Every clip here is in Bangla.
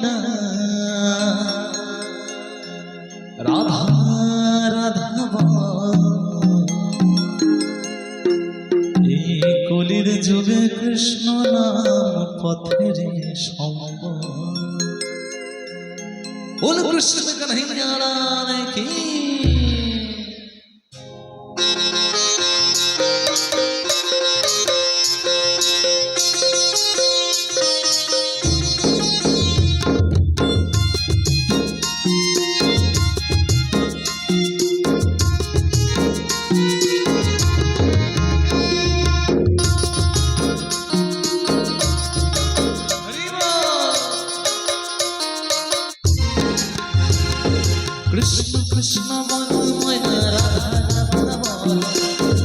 ময়না রাধা রাধা এই কলির যুগে কৃষ্ণ নাম পথের সম্ভব। बोल कृष्ण कन्हैया लाल की। कृष्ण कृष्ण बोल मोयना राधा राधा बोल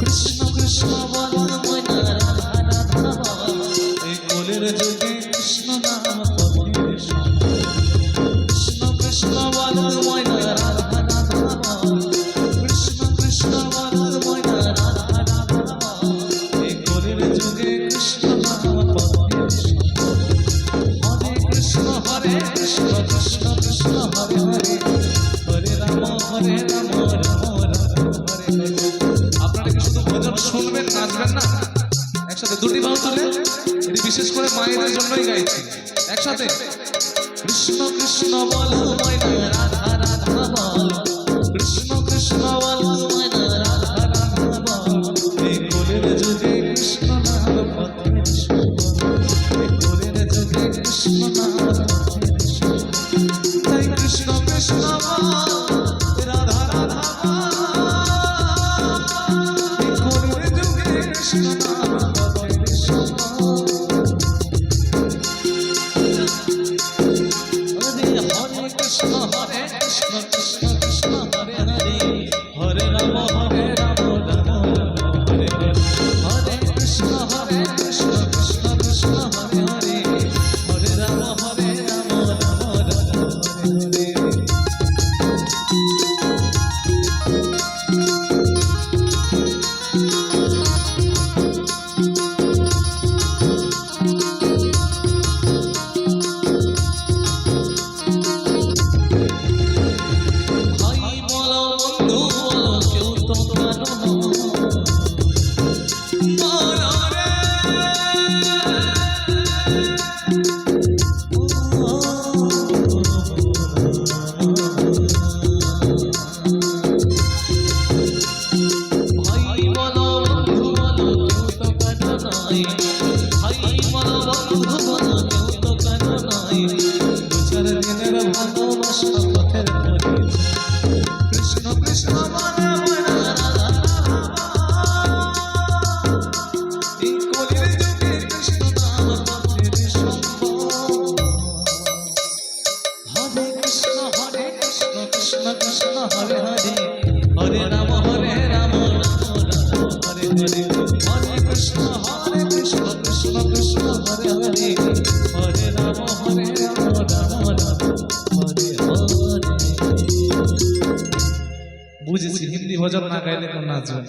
कृष्ण कृष्ण बोल मोयना राधा राधा बोल ए कोलेर जुगे कृष्ण नाम पथेर सम्भव। कृष्ण कृष्ण बोल मोयना राधा राधा बोल कृष्ण कृष्ण बोल मोयना राधा राधा बोल ए कोलेर जुगे कृष्ण नाम पथेर सम्भव। हरे कृष्ण कृष्ण कृष्ण हरे हरे हरे राम हरे राम राम राम हरे हरे। আপনারা কি শুধু ভজন শুনবেন নাচবেন না? একসাথে দুটি বাহু তুলে এটি বিশেষ করে মায়েদের জন্যই গাইছি। একসাথে কৃষ্ণ কৃষ্ণ বল ময়না রাধা রাধা বল কৃষ্ণ কৃষ্ণ বল ময়না রাধা রাধা বল এই কোলের যুগে কৃষ্ণ নাম পথের সম্ভব। এই কোলের যুগে কৃষ্ণ নাম পথের সম্ভব। তাই কৃষ্ণ কৃষ্ণ বল রাধা রাধা এই কোলের যুগে কৃষ্ণ নাম পথের সম্ভব। হরে কৃষ্ণ কৃষ্ণ কৃষ্ণ হরে হরে হরে রাম রাম রাম হরে হরে। হরে কৃষ্ণ কৃষ্ণ কৃষ্ণ হরে হরে হরে রাম রাম রাম হরে হরে। কৃষ্ণ কৃষ্ণ বল ময়না রাধা এই কোলের যুগে কৃষ্ণ নাম পথের সম্ভব। হরে কৃষ্ণ কৃষ্ণ কৃষ্ণ হরে হরে হরে রাম রাম রাম হরে হরে। হরে কৃষ্ণ কৃষ্ণ কৃষ্ণ হরে হরে হরে রাম রাম রাম হরে হরে। বুঝেছি, হিন্দি ভজন না গাইলে কোন নাচবে।